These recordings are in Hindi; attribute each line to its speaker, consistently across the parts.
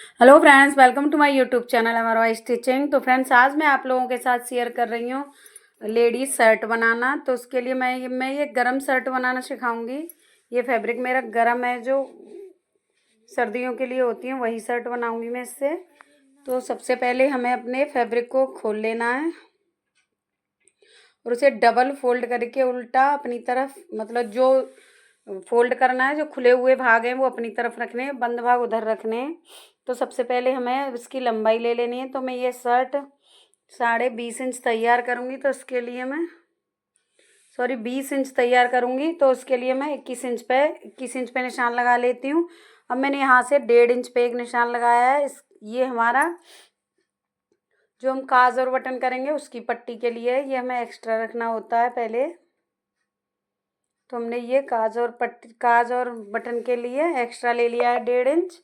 Speaker 1: Hello friends, welcome to my YouTube channel हमारा स्टिचिंग। तो फ्रेंड्स, आज मैं आप लोगों के साथ शेयर कर रही हूँ लेडीज शर्ट बनाना। तो उसके लिए मैं ये गरम शर्ट बनाना सिखाऊंगी। ये फैब्रिक मेरा गरम है, जो सर्दियों के लिए होती है, वही शर्ट बनाऊंगी मैं इससे। तो सबसे पहले हमें अपने फैब्रिक को खोल लेना है और उसे डबल फोल्ड करके उल्टा अपनी तरफ, मतलब जो फोल्ड करना है, जो खुले हुए भाग हैं वो अपनी तरफ रखने हैं, बंद भाग उधर रखने हैं। तो सबसे पहले हमें इसकी लंबाई ले लेनी है। तो मैं ये शर्ट 20.5 इंच तैयार करूँगी। तो उसके लिए मैं 20 इंच तैयार करूँगी। तो उसके लिए मैं 21 इंच पे निशान लगा लेती हूँ। अब मैंने यहाँ से 1.5 इंच पे एक निशान लगाया है। ये हमारा जो हम काज और बटन करेंगे उसकी पट्टी के लिए ये हमें एक्स्ट्रा रखना होता है पहले। तो हमने ये काज और बटन के लिए एक्स्ट्रा ले लिया है 1.5 इंच।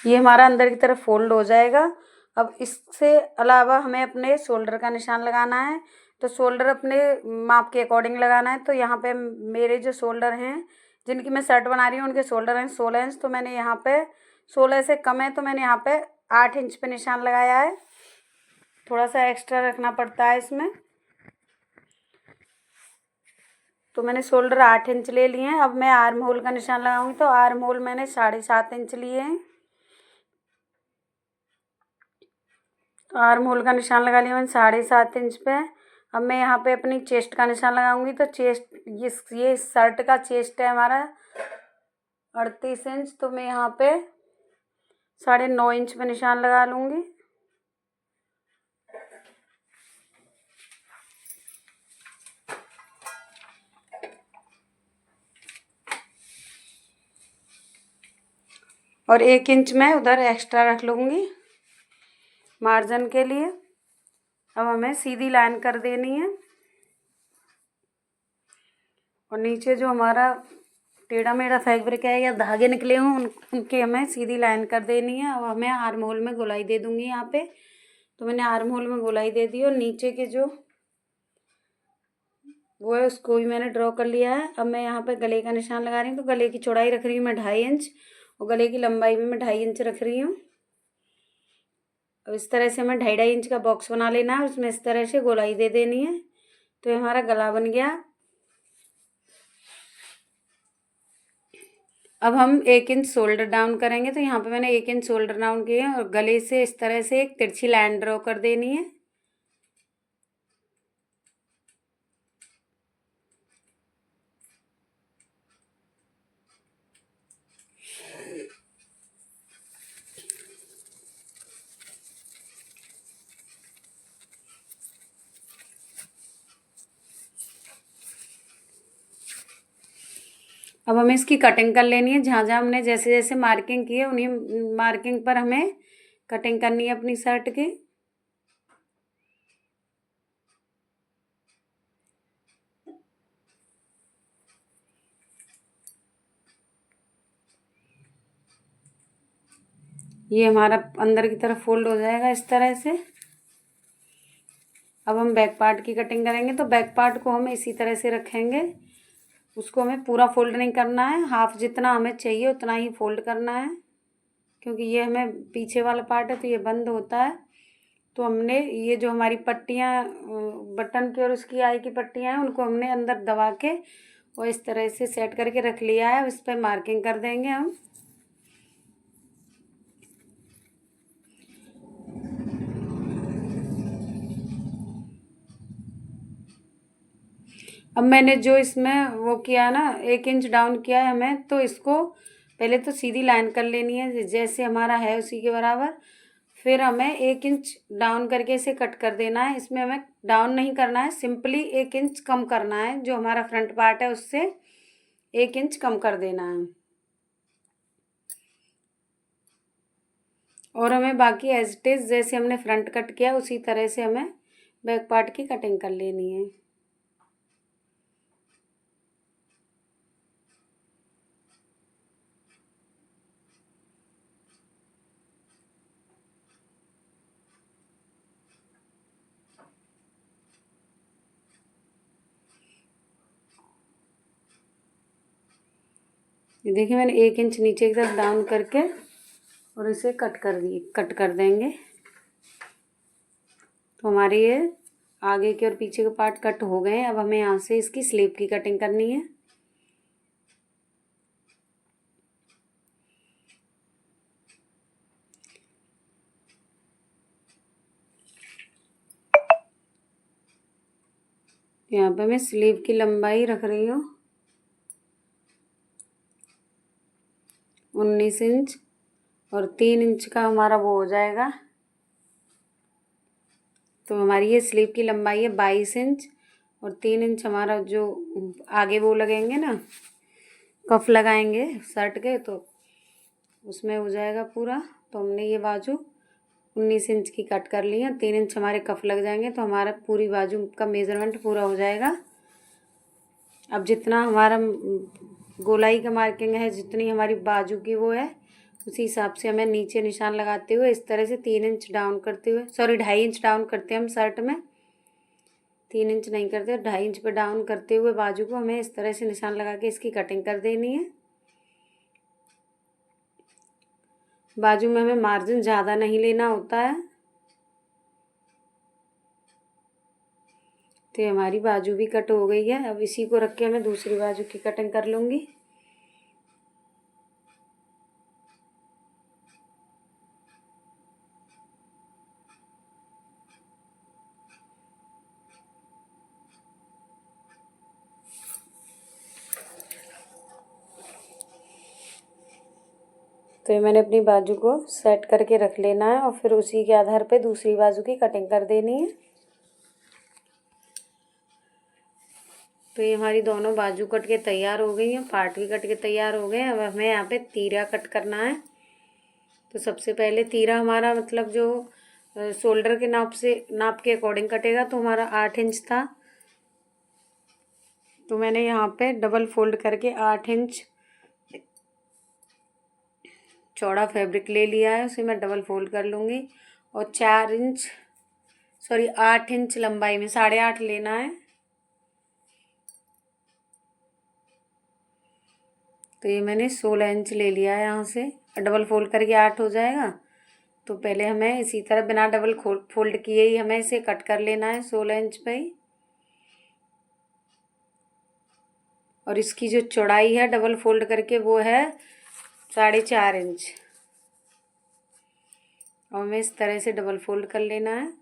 Speaker 1: ये हमारा अंदर की तरफ फोल्ड हो जाएगा। अब इससे अलावा हमें अपने शोल्डर का निशान लगाना है। तो शोल्डर अपने माप के अकॉर्डिंग लगाना है। तो यहाँ पे मेरे जो शोल्डर हैं, जिनकी मैं शर्ट बना रही हूँ, उनके शोल्डर हैं 16 इंच। तो मैंने यहाँ पे 16 से कम है, तो मैंने यहाँ पे 8 इंच पे निशान लगाया है। थोड़ा सा एक्स्ट्रा रखना पड़ता है इसमें। तो मैंने शोल्डर 8 इंच ले लिए हैं। अब मैं आर्म होल का निशान लगाऊंगी। तो आर्म होल मैंने 7.5 इंच लिए हैं। तो आर्म होल का निशान लगा लिया मैंने 7.5 इंच पे। अब मैं यहाँ पे अपनी चेस्ट का निशान लगाऊंगी। तो ये शर्ट का चेस्ट है हमारा 38 इंच। तो मैं यहाँ पे 9.5 इंच पे निशान लगा लूँगी। और 1 इंच मैं उधर एक्स्ट्रा रख लूँगी मार्जिन के लिए। अब हमें सीधी लाइन कर देनी है और नीचे जो हमारा टेढ़ा मेढ़ा फैब्रिक है या धागे निकले हों उनके हमें सीधी लाइन कर देनी है। अब हमें आर्म होल में गोलाई दे दूँगी यहाँ पे। तो मैंने आर्म होल में गोलाई दे दी और नीचे के जो वो है उसको भी मैंने ड्रॉ कर लिया है। अब मैं यहाँ पे गले का निशान लगा रही हूँ। तो गले की चौड़ाई रख रही हूँ मैं 2.5 इंच और गले की लंबाई भी मैं 2.5 इंच रख रही हूँ। अब इस तरह से हमें 2.5 इंच का बॉक्स बना लेना है और उसमें इस तरह से गोलाई दे देनी है। तो ये हमारा गला बन गया। अब हम 1 इंच शोल्डर डाउन करेंगे। तो यहाँ पे मैंने 1 इंच शोल्डर डाउन किए और गले से इस तरह से एक तिरछी लाइन ड्रॉ कर देनी है। अब हमें इसकी कटिंग कर लेनी है। जहाँ जहाँ हमने जैसे जैसे मार्किंग की है उन्हीं मार्किंग पर हमें कटिंग करनी है अपनी शर्ट की। ये हमारा अंदर की तरफ फोल्ड हो जाएगा इस तरह से। अब हम बैक पार्ट की कटिंग करेंगे। तो बैक पार्ट को हम इसी तरह से रखेंगे। उसको हमें पूरा फोल्ड नहीं करना है, हाफ जितना हमें चाहिए उतना ही फोल्ड करना है, क्योंकि ये हमें पीछे वाला पार्ट है तो ये बंद होता है। तो हमने ये जो हमारी पट्टियाँ बटन की और उसकी आई की पट्टियाँ हैं उनको हमने अंदर दबा के और इस तरह से सेट करके रख लिया है। इस पर मार्किंग कर देंगे हम। अब मैंने जो इसमें वो किया ना, 1 इंच डाउन किया है हमें, तो इसको पहले तो सीधी लाइन कर लेनी है जैसे हमारा है उसी के बराबर। फिर हमें 1 इंच डाउन करके इसे कट कर देना है। इसमें हमें डाउन नहीं करना है, सिंपली 1 इंच कम करना है। जो हमारा फ्रंट पार्ट है उससे 1 इंच कम कर देना है। और हमें बाकी एज इट इज जैसे हमने फ्रंट कट किया उसी तरह से हमें बैक पार्ट की कटिंग कर लेनी है। ये देखिए मैंने 1 इंच नीचे की तरफ डाउन करके और इसे कट कर देंगे। तो हमारे ये आगे के और पीछे के पार्ट कट हो गए हैं। अब हमें यहाँ से इसकी स्लीव की कटिंग करनी है। यहाँ पे मैं स्लीव की लंबाई रख रही हूँ 19 इंच और 3 इंच का हमारा वो हो जाएगा। तो हमारी ये स्लीव की लंबाई है 22 इंच और 3 इंच हमारा जो आगे वो लगेंगे ना, कफ लगाएंगे शर्ट के, तो उसमें हो जाएगा पूरा। तो हमने ये बाजू 19 इंच की कट कर ली है। 3 इंच हमारे कफ लग जाएंगे तो हमारा पूरी बाजू का मेज़रमेंट पूरा हो जाएगा। अब जितना हमारा गोलाई का मार्किंग है, जितनी हमारी बाजू की वो है, उसी हिसाब से हमें नीचे निशान लगाते हुए इस तरह से 3 इंच डाउन करते हुए, सॉरी 2.5 इंच डाउन करते हैं हम शर्ट में, 3 इंच नहीं करते, 2.5 इंच पे डाउन करते हुए बाजू को हमें इस तरह से निशान लगा के इसकी कटिंग कर देनी है। बाजू में हमें मार्जिन ज़्यादा नहीं लेना होता है। तो हमारी बाजू भी कट हो गई है। अब इसी को रख के मैं दूसरी बाजू की कटिंग कर लूँगी। तो ये मैंने अपनी बाजू को सेट करके रख लेना है और फिर उसी के आधार पे दूसरी बाजू की कटिंग कर देनी है। तो ये हमारी दोनों बाजू कट के तैयार हो गई हैं, पार्ट भी कट के तैयार हो गए हैं। अब हमें यहाँ पे तीरा कट करना है। तो सबसे पहले तीरा हमारा मतलब जो शोल्डर के नाप के अकॉर्डिंग कटेगा, तो हमारा 8 इंच था। तो मैंने यहाँ पे डबल फोल्ड करके 8 इंच चौड़ा फैब्रिक ले लिया है, उसे मैं डबल फोल्ड कर लूँगी और 8 इंच लंबाई में 8.5 लेना है। तो ये मैंने 16 इंच ले लिया है। यहाँ से डबल फोल्ड करके 8 हो जाएगा। तो पहले हमें इसी तरह बिना डबल फोल्ड किए ही हमें इसे कट कर लेना है 16 इंच पे ही। और इसकी जो चौड़ाई है डबल फोल्ड करके वो है 4.5 इंच। और हमें इस तरह से डबल फोल्ड कर लेना है।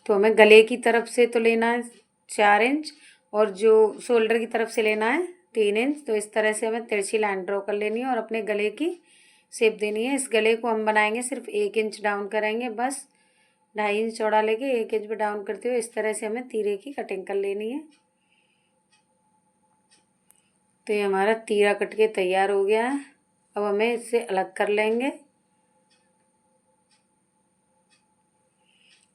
Speaker 1: तो हमें गले की तरफ से तो लेना है 4 इंच और जो शोल्डर की तरफ से लेना है 3 इंच। तो इस तरह से हमें तिरछी लाइन ड्रॉ कर लेनी है और अपने गले की शेप देनी है। इस गले को हम बनाएंगे सिर्फ 1 इंच डाउन करेंगे, बस 2.5 इंच चौड़ा लेके 1 इंच पे डाउन करते हुए इस तरह से हमें तीरे की कटिंग कर लेनी है। तो ये हमारा तीरा कट के तैयार हो गया है। अब हमें इससे अलग कर लेंगे।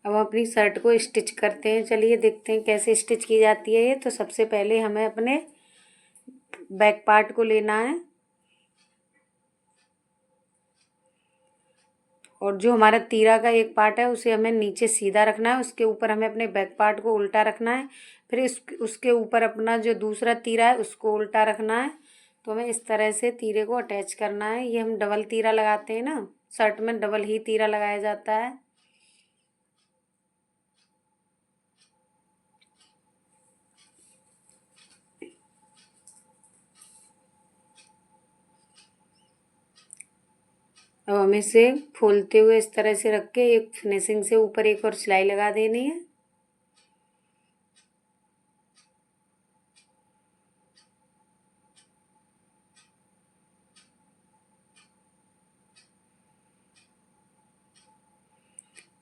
Speaker 1: अब हम अपनी शर्ट को स्टिच करते हैं। चलिए देखते हैं कैसे स्टिच की जाती है ये। तो सबसे पहले हमें अपने बैक पार्ट को लेना है और जो हमारा तीरा का एक पार्ट है उसे हमें नीचे सीधा रखना है। उसके ऊपर हमें अपने बैक पार्ट को उल्टा रखना है। फिर उसके ऊपर अपना जो दूसरा तीरा है उसको उल्टा रखना है। तो हमें इस तरह से तीरे को अटैच करना है। ये हम डबल तीरा लगाते हैं ना, शर्ट में डबल ही तीरा लगाया जाता है। अब हमें इसे खोलते हुए इस तरह से रख के एक फिनिशिंग से ऊपर एक और सिलाई लगा देनी है।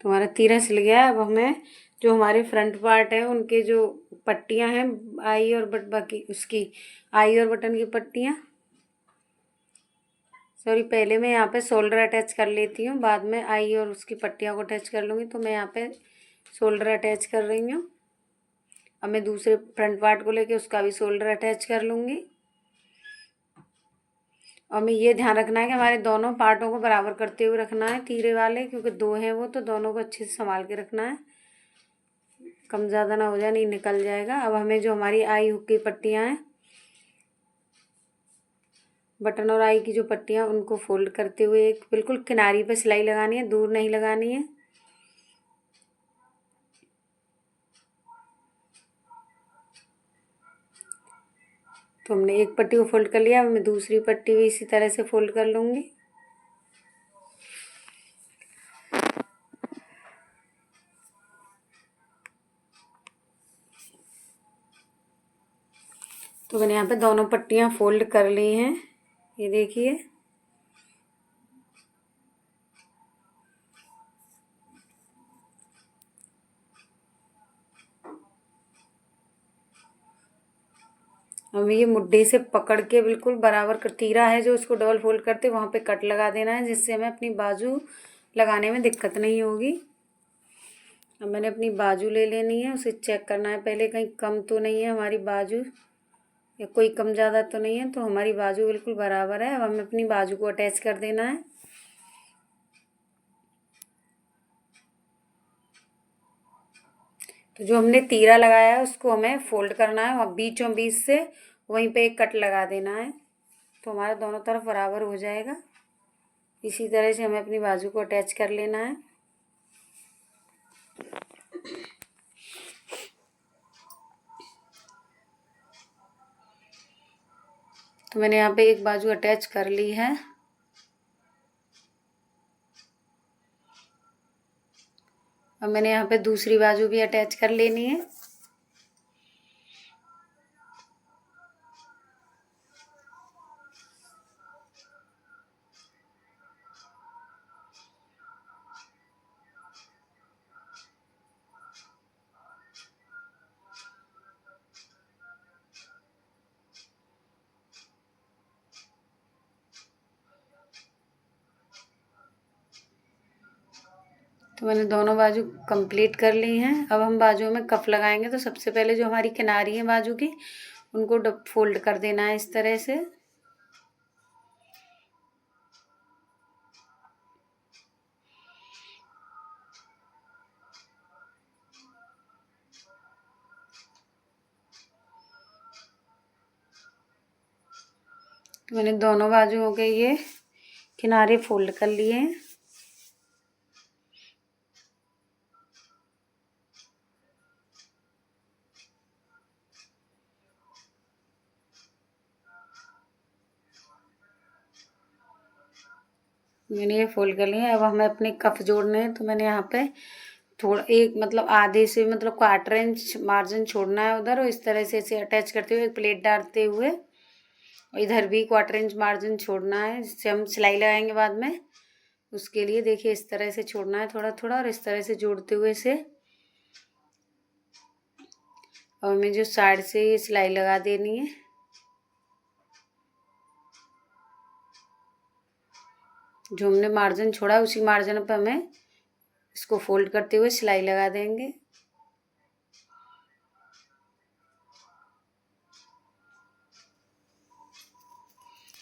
Speaker 1: तो हमारा तीरा सिल गया है। अब हमें जो हमारे फ्रंट पार्ट है उनके जो पट्टियां हैं, आई और बाकी उसकी आई और बटन की पट्टियां, सॉरी पहले मैं यहाँ पे शोल्डर अटैच कर लेती हूँ, बाद में आई और उसकी पट्टियों को अटैच कर लूँगी। तो मैं यहाँ पे शोल्डर अटैच कर रही हूँ। अब मैं दूसरे फ्रंट पार्ट को लेके उसका भी शोल्डर अटैच कर लूँगी। और हमें ये ध्यान रखना है कि हमारे दोनों पार्टों को बराबर करते हुए रखना है तीरे वाले, क्योंकि 2 हैं वो, तो दोनों को अच्छे से संभाल के रखना है। कम ज़्यादा ना हो जाए, नहीं निकल जाएगा। अब हमें जो हमारी आई हुक की पट्टियाँ हैं, बटन और आई की जो पट्टियाँ, उनको फोल्ड करते हुए एक बिल्कुल किनारी पे सिलाई लगानी है, दूर नहीं लगानी है। तो हमने एक पट्टी को फोल्ड कर लिया, अब मैं दूसरी पट्टी भी इसी तरह से फोल्ड कर लूँगी। तो मैंने यहाँ पे दोनों पट्टियाँ फोल्ड कर ली हैं, ये देखिए। हमें ये मुड्ढे से पकड़ के बिल्कुल बराबर कर, तीरा है जो उसको डबल फोल्ड करते वहाँ पे कट लगा देना है, जिससे हमें अपनी बाजू लगाने में दिक्कत नहीं होगी। अब मैंने अपनी बाजू ले लेनी है, उसे चेक करना है पहले कहीं कम तो नहीं है हमारी बाजू, या कोई कम ज़्यादा तो नहीं है। तो हमारी बाजू बिल्कुल बराबर है। अब हमें अपनी बाजू को अटैच कर देना है। तो जो हमने तीरा लगाया है उसको हमें फोल्ड करना है और बीचों बीच से वहीं पे एक कट लगा देना है, तो हमारा दोनों तरफ बराबर हो जाएगा। इसी तरह से हमें अपनी बाजू को अटैच कर लेना है। तो मैंने यहाँ पे एक बाजू अटैच कर ली है। अब मैंने यहाँ पे दूसरी बाजू भी अटैच कर लेनी है। तो मैंने दोनों बाजू कंप्लीट कर ली हैं। अब हम बाजू में कफ लगाएंगे। तो सबसे पहले जो हमारी किनारी है बाजू की, उनको फोल्ड कर देना है इस तरह से। तो मैंने दोनों बाजुओं के ये किनारे फोल्ड कर लिए हैं। मैंने ये फोल्ड कर लिए। अब हमें अपने कफ जोड़ने हैं। तो मैंने यहाँ पे थोड़ा एक मतलब आधे से मतलब 1/4 इंच मार्जिन छोड़ना है उधर, और इस तरह से इसे अटैच करते हुए एक प्लेट डालते हुए, और इधर भी 1/4 इंच मार्जिन छोड़ना है, जिससे हम सिलाई लगाएंगे बाद में। उसके लिए देखिए इस तरह से छोड़ना है थोड़ा थोड़ा, और इस तरह से जोड़ते हुए इसे। और हमें जो साइड से ये सिलाई लगा देनी है। जो हमने मार्जिन छोड़ा उसी मार्जिन पर हमें इसको फोल्ड करते हुए सिलाई लगा देंगे।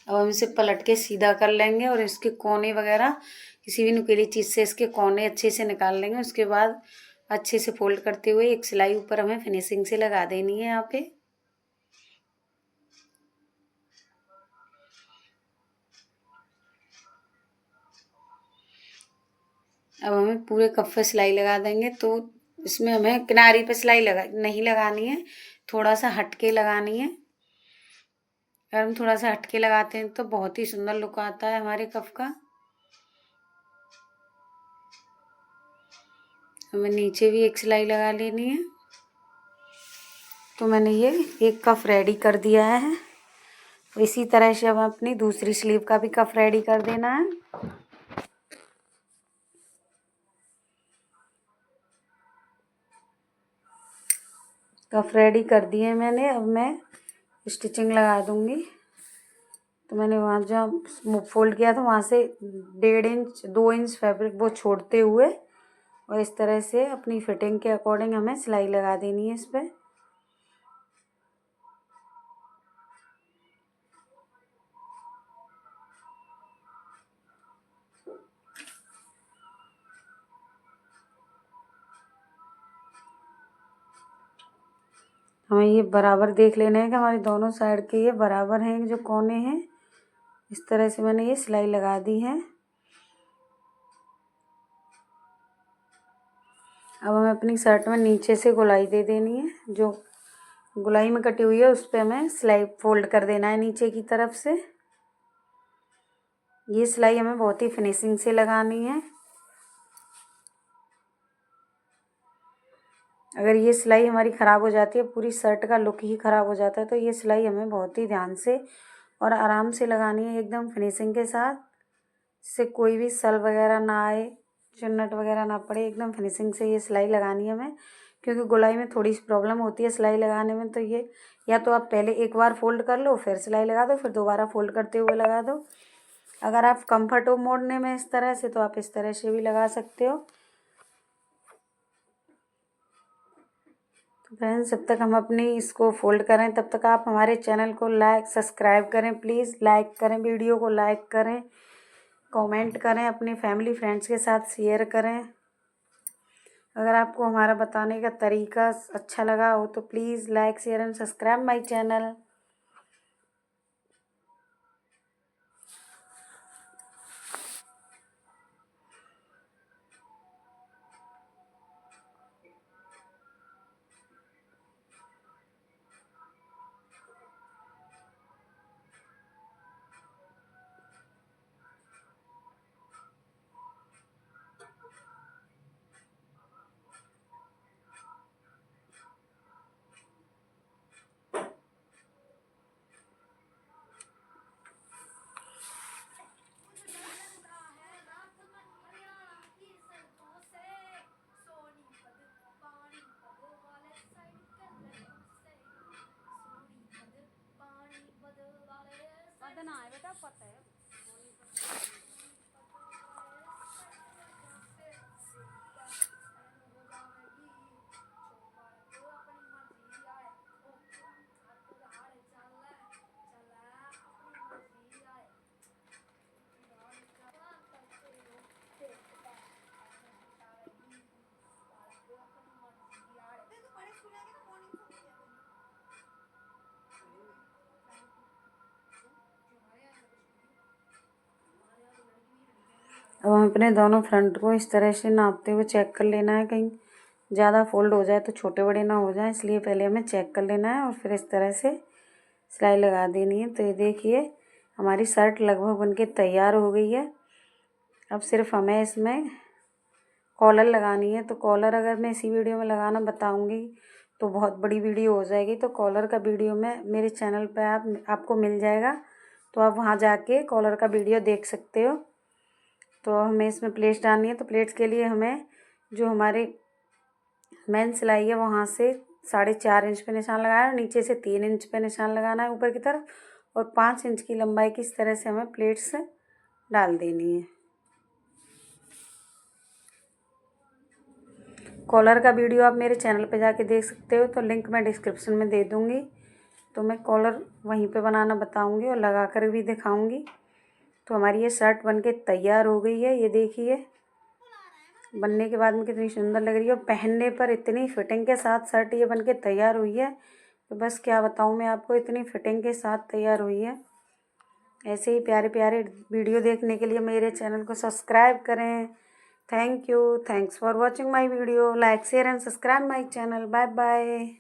Speaker 1: अब हम इसे पलट के सीधा कर लेंगे, और इसके कोने वगैरह किसी भी नुकीली चीज़ से इसके कोने अच्छे से निकाल लेंगे। उसके बाद अच्छे से फोल्ड करते हुए एक सिलाई ऊपर हमें फिनिशिंग से लगा देनी है यहाँ पे। अब हमें पूरे कफ पे सिलाई लगा देंगे। तो इसमें हमें किनारी पे सिलाई नहीं लगानी है, थोड़ा सा हटके लगानी है। अगर हम थोड़ा सा हटके लगाते हैं तो बहुत ही सुंदर लुक आता है हमारे कफ का। हमें नीचे भी एक सिलाई लगा लेनी है। तो मैंने ये एक कफ रेडी कर दिया है। इसी तरह से अब अपनी दूसरी स्लीव का भी कफ रेडी कर देना है। कफ रेडी कर दिए मैंने। अब मैं स्टिचिंग लगा दूंगी। तो मैंने वहाँ जहाँ फोल्ड किया था वहाँ से 1.5 इंच 2 इंच फैब्रिक वो छोड़ते हुए, और इस तरह से अपनी फिटिंग के अकॉर्डिंग हमें सिलाई लगा देनी है इस पर। हमें ये बराबर देख लेना है कि हमारे दोनों साइड के ये बराबर हैं जो कोने हैं। इस तरह से मैंने ये सिलाई लगा दी है। अब हमें अपनी शर्ट में नीचे से गोलाई दे देनी है। जो गोलाई में कटी हुई है उस पर हमें सिलाई फोल्ड कर देना है नीचे की तरफ से। ये सिलाई हमें बहुत ही फिनिशिंग से लगानी है। अगर ये सिलाई हमारी ख़राब हो जाती है, पूरी शर्ट का लुक ही ख़राब हो जाता है। तो ये सिलाई हमें बहुत ही ध्यान से और आराम से लगानी है, एकदम फिनिशिंग के साथ, जिससे कोई भी सल वगैरह ना आए, चुन्नट वगैरह ना पड़े। एकदम फिनिशिंग से ये सिलाई लगानी है हमें, क्योंकि गोलाई में थोड़ी सी प्रॉब्लम होती है सिलाई लगाने में। तो ये या तो आप पहले एक बार फोल्ड कर लो, फिर सिलाई लगा दो, फिर दोबारा फोल्ड करते हुए लगा दो। अगर आप कंफर्ट हो मोड़ने में इस तरह से, तो आप इस तरह से भी लगा सकते हो। तो फ्रेंड्स, जब तक हम अपनी इसको फोल्ड करें तब तक आप हमारे चैनल को लाइक सब्सक्राइब करें प्लीज़। लाइक करें, वीडियो को लाइक करें, कमेंट करें, अपनी फैमिली फ्रेंड्स के साथ शेयर करें। अगर आपको हमारा बताने का तरीका अच्छा लगा हो तो please like share and subscribe my channel.
Speaker 2: ना है बेटा, पता है।
Speaker 1: अब हम अपने दोनों फ्रंट को इस तरह से नापते हुए चेक कर लेना है, कहीं ज़्यादा फोल्ड हो जाए तो छोटे बड़े ना हो जाए, इसलिए पहले हमें चेक कर लेना है और फिर इस तरह से सिलाई लगा देनी है। तो ये देखिए, हमारी शर्ट लगभग बनके तैयार हो गई है। अब सिर्फ हमें इसमें कॉलर लगानी है। तो कॉलर अगर मैं इसी वीडियो में लगाना बताऊंगी तो बहुत बड़ी वीडियो हो जाएगी। तो कॉलर का वीडियो में मेरे चैनल पे आपको मिल जाएगा, तो आप वहाँ जाके कॉलर का वीडियो देख सकते हो। तो हमें इसमें प्लेट्स डालनी है। तो प्लेट्स के लिए हमें जो हमारे मेन सिलाई है वहाँ से 4.5 इंच पे निशान लगाना है, नीचे से 3 इंच पे निशान लगाना है ऊपर की तरफ, और 5 इंच की लंबाई की इस तरह से हमें प्लेट्स डाल देनी है। कॉलर का वीडियो आप मेरे चैनल पे जाके देख सकते हो, तो लिंक मैं डिस्क्रिप्शन में दे दूँगी। तो मैं कॉलर वहीं पे बनाना बताऊँगी और लगा कर भी दिखाऊँगी। तो हमारी ये शर्ट बनके तैयार हो गई है। ये देखिए, बनने के बाद में कितनी सुंदर लग रही है, और पहनने पर इतनी फिटिंग के साथ शर्ट ये बनके तैयार हुई है। तो बस क्या बताऊँ मैं आपको, इतनी फिटिंग के साथ तैयार हुई है। ऐसे ही प्यारे प्यारे वीडियो देखने के लिए मेरे चैनल को सब्सक्राइब करें। Thank you, thanks for watching my video. Like share and subscribe my channel. Bye bye.